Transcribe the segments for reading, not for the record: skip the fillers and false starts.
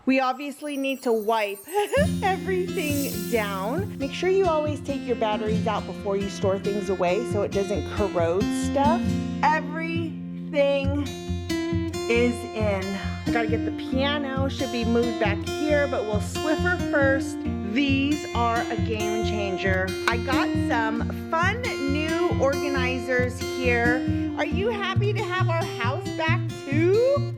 We obviously need to wipe everything down. Make sure you always take your batteries out before you store things away so it doesn't corrode stuff. Everything is in. I gotta get the piano, should be moved back here, but we'll Swiffer first. These are a game changer. I got some fun new organizers here. Are you happy to have our house back too?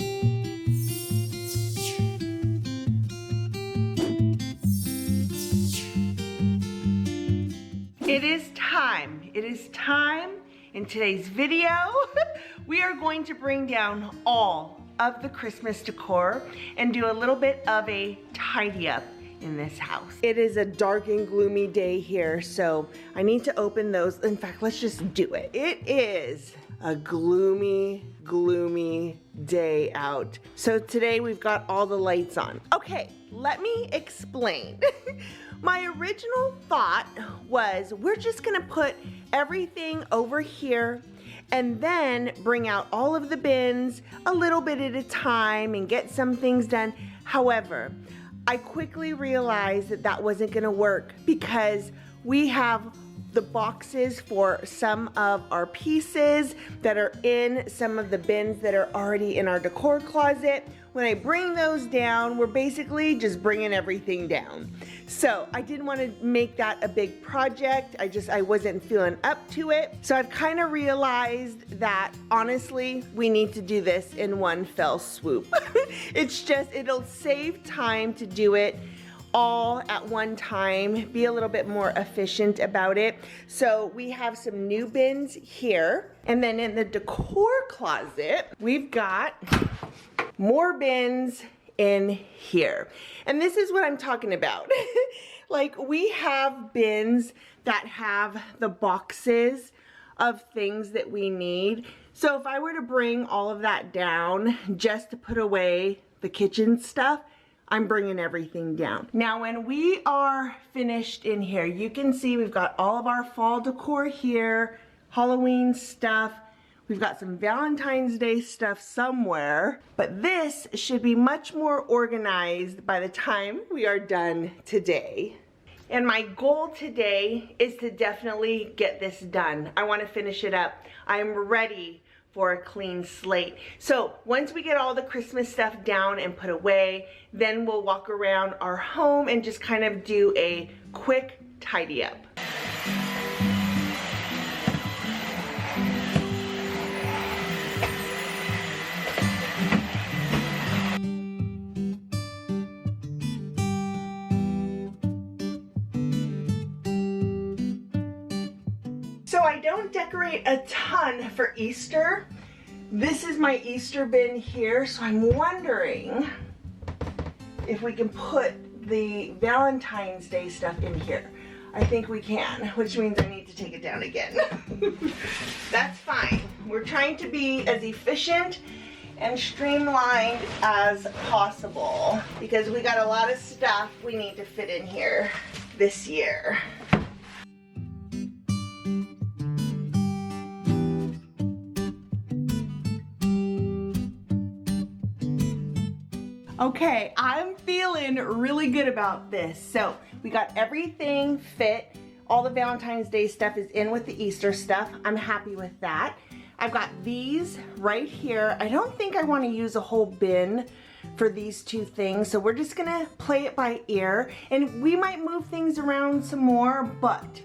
It is time. It is time. In today's video, we are going to bring down all of the Christmas decor and do a little bit of a tidy up in this house. It is a dark and gloomy day here, so I need to open those. In fact, let's just do it. It is a gloomy, gloomy day out. So today we've got all the lights on. Okay, let me explain. My original thought was we're just gonna put everything over here and then bring out all of the bins a little bit at a time and get some things done. However, I quickly realized that that wasn't gonna work because we have the boxes for some of our pieces that are in some of the bins that are already in our decor closet. When I bring those down, we're basically just bringing everything down. So I didn't want to make that a big project. I wasn't feeling up to it. So I've kind of realized that honestly, we need to do this in one fell swoop. It'll save time to do it all at one time, be a little bit more efficient about it. So we have some new bins here. And then in the decor closet, we've got more bins in here. And this is what I'm talking about. Like, we have bins that have the boxes of things that we need. So if I were to bring all of that down just to put away the kitchen stuff, I'm bringing everything down. Now, when we are finished in here, you can see we've got all of our fall decor here, Halloween stuff. We've got some Valentine's Day stuff somewhere, but this should be much more organized by the time we are done today. And my goal today is to definitely get this done. I want to finish it up. I'm ready for a clean slate. So once we get all the Christmas stuff down and put away, then we'll walk around our home and just kind of do a quick tidy up. So I don't decorate a ton for Easter. This is my Easter bin here, so I'm wondering if we can put the Valentine's Day stuff in here. I think we can, which means I need to take it down again. That's fine. We're trying to be as efficient and streamlined as possible because we got a lot of stuff we need to fit in here this year. Okay, I'm feeling really good about this. So we got everything fit. All the Valentine's Day stuff is in with the Easter stuff. I'm happy with that. I've got these right here. I don't think I want to use a whole bin for these two things, so we're just gonna play it by ear. And we might move things around some more, but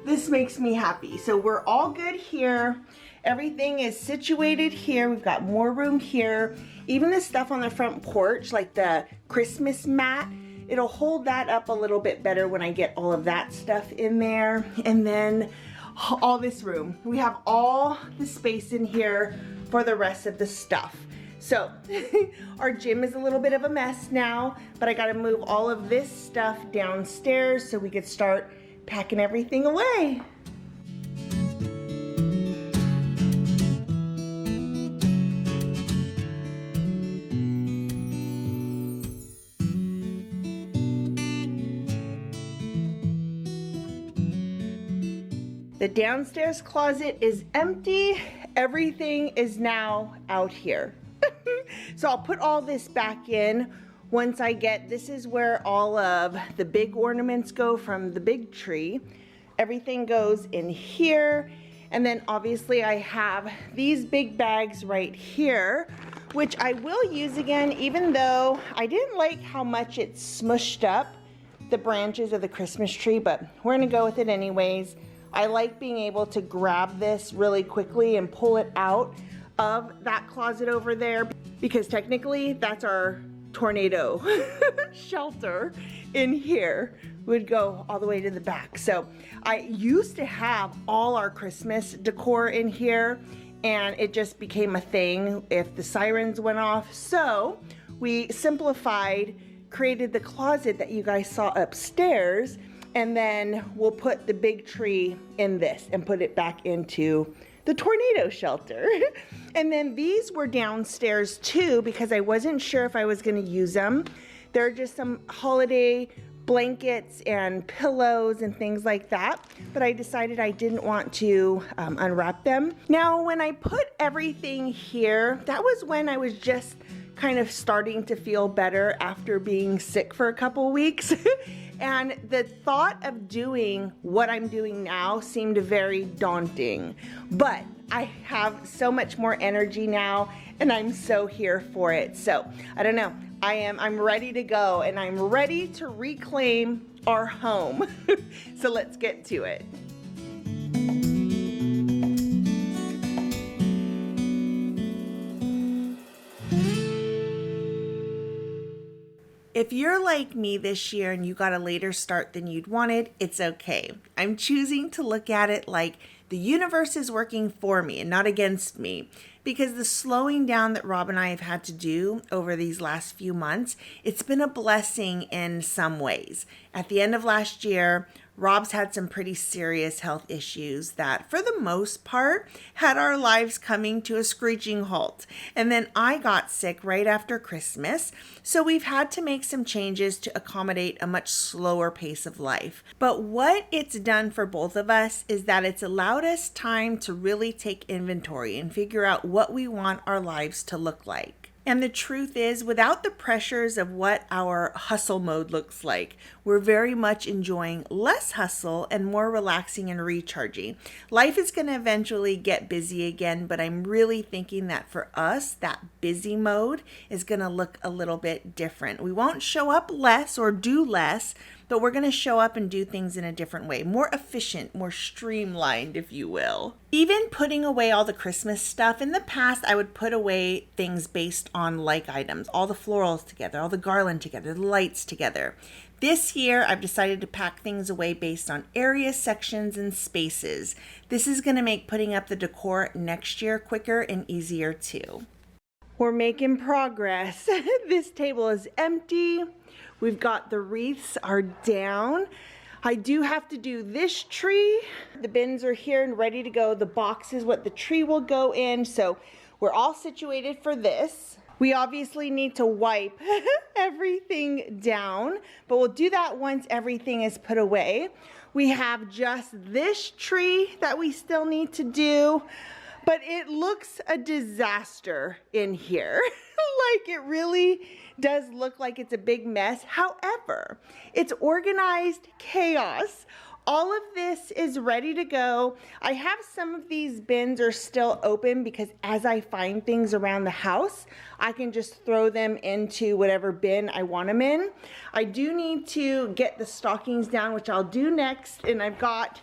this makes me happy. So we're all good here. Everything is situated here. We've got more room here. Even the stuff on the front porch, like the Christmas mat, it'll hold that up a little bit better when I get all of that stuff in there. And then all this room. We have all the space in here for the rest of the stuff. So our gym is a little bit of a mess now, but I gotta move all of this stuff downstairs so we could start packing everything away. The downstairs closet is empty. Everything is now out here. So I'll put all this back in once I get, this is where all of the big ornaments go from the big tree. Everything goes in here. And then obviously I have these big bags right here, which I will use again, even though I didn't like how much it smushed up the branches of the Christmas tree, but we're gonna go with it anyways. I like being able to grab this really quickly and pull it out of that closet over there, because technically that's our tornado shelter in here. Would go all the way to the back. So I used to have all our Christmas decor in here, and it just became a thing if the sirens went off. So we simplified, created the closet that you guys saw upstairs, and then we'll put the big tree in this and put it back into the tornado shelter. And then these were downstairs too, because I wasn't sure if I was gonna use them. They're just some holiday blankets and pillows and things like that, but I decided I didn't want to unwrap them. Now, when I put everything here, that was when I was just kind of starting to feel better after being sick for a couple weeks. And the thought of doing what I'm doing now seemed very daunting, but I have so much more energy now and I'm so here for it. So I don't know, I'm ready to go, and I'm ready to reclaim our home. So let's get to it. If you're like me this year and you got a later start than you'd wanted, it's okay. I'm choosing to look at it like the universe is working for me and not against me, because the slowing down that Rob and I have had to do over these last few months, it's been a blessing in some ways. At the end of last year, Rob's had some pretty serious health issues that, for the most part, had our lives coming to a screeching halt. And then I got sick right after Christmas, so we've had to make some changes to accommodate a much slower pace of life. But what it's done for both of us is that it's allowed us time to really take inventory and figure out what we want our lives to look like. And the truth is, without the pressures of what our hustle mode looks like, we're very much enjoying less hustle and more relaxing and recharging. Life is going to eventually get busy again, but I'm really thinking that for us, that busy mode is going to look a little bit different. We won't show up less or do less, but we're going to show up and do things in a different way, more efficient, more streamlined, if you will. Even putting away all the Christmas stuff, in the past I would put away things based on like items, all the florals together, all the garland together, the lights together. This year I've decided to pack things away based on areas, sections, and spaces. This is going to make putting up the decor next year quicker and easier too. We're making progress. This table is empty. We've got the wreaths are down. I do have to do this tree. The bins are here and ready to go. The box is what the tree will go in. So we're all situated for this. We obviously need to wipe everything down, but we'll do that once everything is put away. We have just this tree that we still need to do, but it looks a disaster in here. Like, it really does look like it's a big mess. However, it's organized chaos. All of this is ready to go. I have some of these bins are still open because as I find things around the house, I can just throw them into whatever bin I want them in. I do need to get the stockings down, which I'll do next, and I've got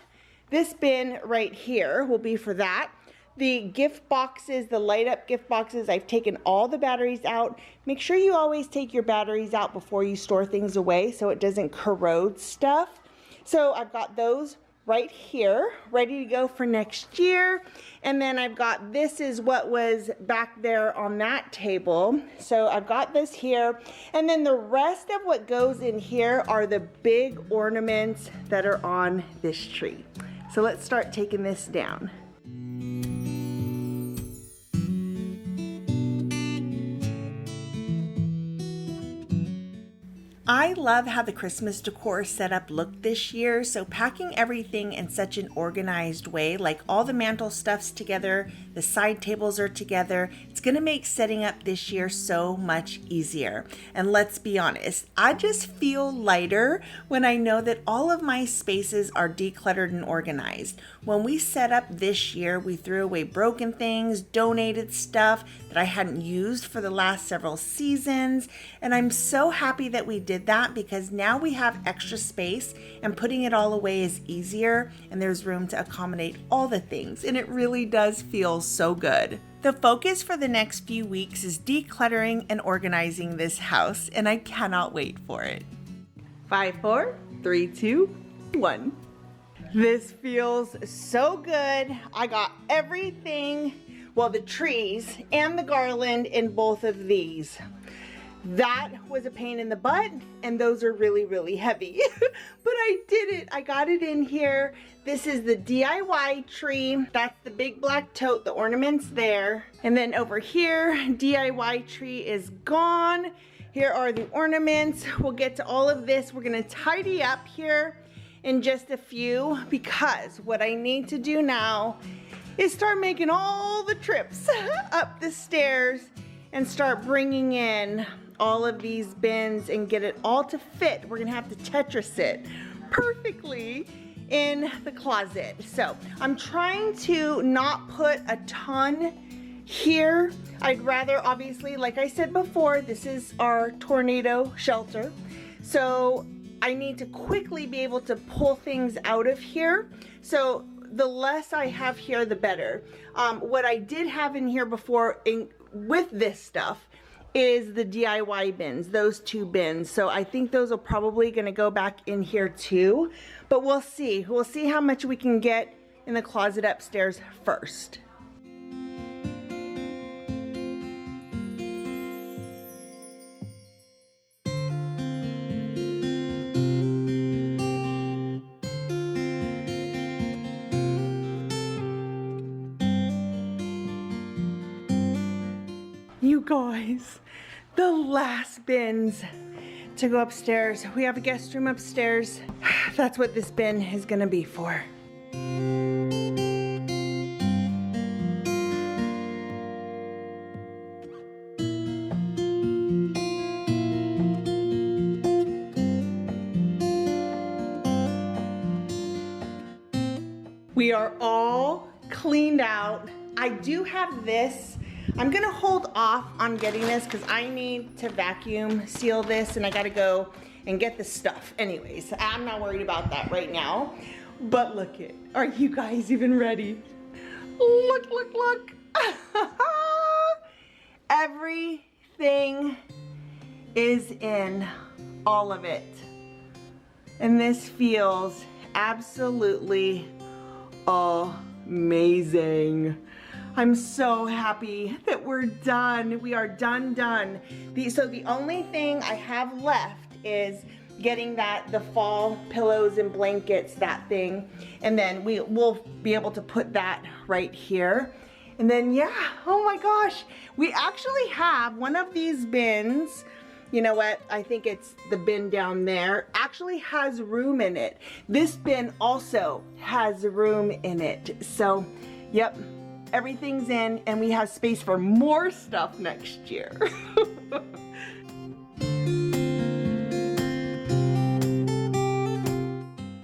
this bin right here will be for that. The gift boxes, the light up gift boxes, I've taken all the batteries out. Make sure you always take your batteries out before you store things away so it doesn't corrode stuff. So I've got those right here, ready to go for next year. And then I've got, this is what was back there on that table. So I've got this here. And then the rest of what goes in here are the big ornaments that are on this tree. So let's start taking this down. I love how the Christmas decor setup looked this year, so packing everything in such an organized way, like all the mantle stuff's together, the side tables are together, it's gonna make setting up this year so much easier. And let's be honest, I just feel lighter when I know that all of my spaces are decluttered and organized. When we set up this year, we threw away broken things, donated stuff that I hadn't used for the last several seasons, and I'm so happy that we did that because now we have extra space and putting it all away is easier and there's room to accommodate all the things, and it really does feel so good. The focus for the next few weeks is decluttering and organizing this house, and I cannot wait for it. 5, 4, 3, 2, 1. This feels so good. I got everything, well, the trees and the garland in both of these. That was a pain in the butt, and those are really, really heavy. But I did it. I got it in here. This is the DIY tree. That's the big black tote, the ornaments there. And then over here, DIY tree is gone. Here are the ornaments. We'll get to all of this. We're gonna tidy up here in just a few, because what I need to do now is start making all the trips up the stairs and start bringing in all of these bins and get it all to fit. We're gonna have to Tetris it perfectly in the closet. So I'm trying to not put a ton here. I'd rather, obviously, like I said before, this is our tornado shelter. So I need to quickly be able to pull things out of here. So the less I have here, the better. What I did have in here before with this stuff is the DIY bins, those 2 bins. So I think those are probably gonna go back in here too, but we'll see. We'll see how much we can get in the closet upstairs first. You guys, the last bins to go upstairs. We have a guest room upstairs. That's what this bin is gonna be for. We are all cleaned out. I do have this. I'm gonna hold off on getting this because I need to vacuum seal this, and I gotta go and get the stuff. Anyways, I'm not worried about that right now. But look it, are you guys even ready? Look, look, look. Everything is in, all of it. And this feels absolutely amazing. I'm so happy that we're done. We are done. So the only thing I have left is getting the fall pillows and blankets, that thing. And then we'll be able to put that right here. And then, yeah, oh my gosh. We actually have one of these bins. You know what? I think it's the bin down there. Actually has room in it. This bin also has room in it. So, yep. Everything's in, and we have space for more stuff next year.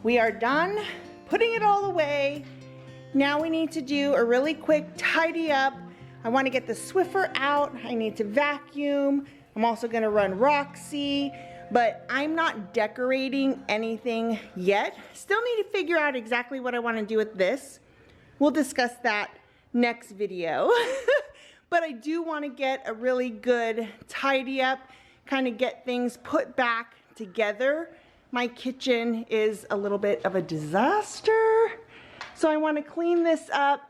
We are done putting it all away. Now we need to do a really quick tidy up. I want to get the Swiffer out. I need to vacuum. I'm also going to run Roxy, but I'm not decorating anything yet. Still need to figure out exactly what I want to do with this. We'll discuss that next video. But I do want to get a really good tidy up, kind of get things put back together. My kitchen is a little bit of a disaster, so I want to clean this up,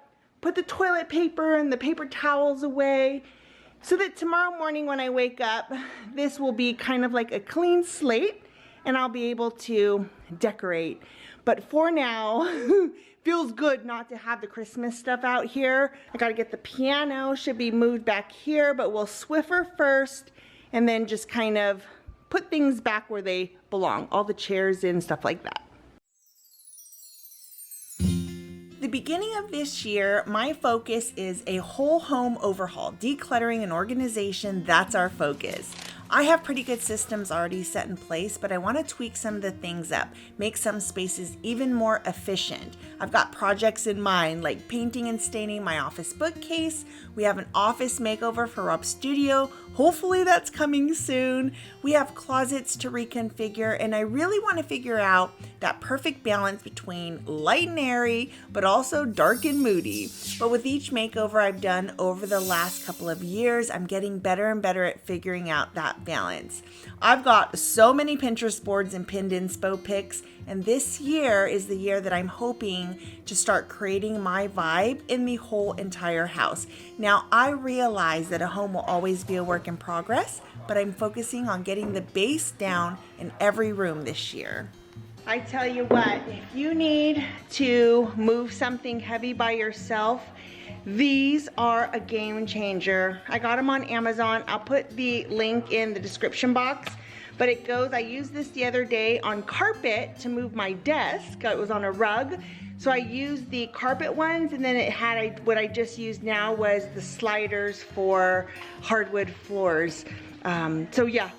put the toilet paper and the paper towels away, so that tomorrow morning when I wake up, this will be kind of like a clean slate and I'll be able to decorate. But for now, feels good not to have the Christmas stuff out here. I gotta get the piano, should be moved back here, but we'll Swiffer first and then just kind of put things back where they belong, all the chairs in, stuff like that. The beginning of this year, my focus is a whole home overhaul, decluttering and organization. That's our focus. I have pretty good systems already set in place, but I want to tweak some of the things up, make some spaces even more efficient. I've got projects in mind like painting and staining my office bookcase. We have an office makeover for Rob's studio. Hopefully that's coming soon. We have closets to reconfigure, and I really want to figure out that perfect balance between light and airy, but also dark and moody. But with each makeover I've done over the last couple of years, I'm getting better and better at figuring out that balance. I've got so many Pinterest boards and pinned inspo pics, and this year is the year that I'm hoping to start creating my vibe in the whole entire house. Now, I realize that a home will always be a work in progress, but I'm focusing on getting the base down in every room this year. I tell you what, if you need to move something heavy by yourself, these are a game changer. I got them on Amazon. I'll put the link in the description box. But it goes, I used this the other day on carpet to move my desk. It was on a rug. So I used the carpet ones, and then it had, what I just used now was the sliders for hardwood floors. So yeah,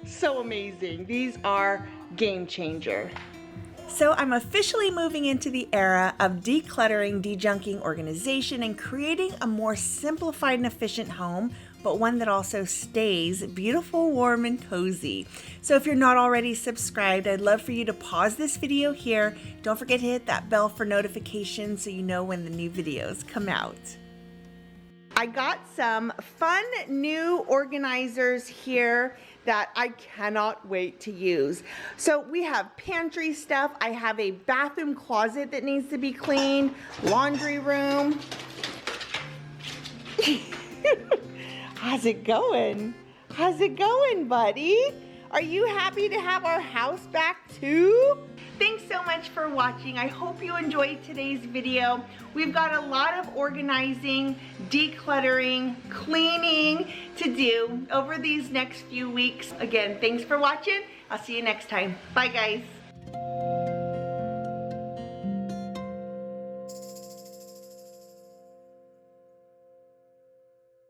so amazing. These are game changer. So I'm officially moving into the era of decluttering, dejunking, organization, and creating a more simplified and efficient home, but one that also stays beautiful, warm, and cozy. So if you're not already subscribed, I'd love for you to pause this video here. Don't forget to hit that bell for notifications so you know when the new videos come out. I got some fun new organizers here that I cannot wait to use. So we have pantry stuff. I have a bathroom closet that needs to be cleaned, laundry room. How's it going? How's it going, buddy? Are you happy to have our house back too? Thanks so much for watching. I hope you enjoyed today's video. We've got a lot of organizing, decluttering, cleaning to do over these next few weeks. Again, thanks for watching. I'll see you next time. Bye, guys.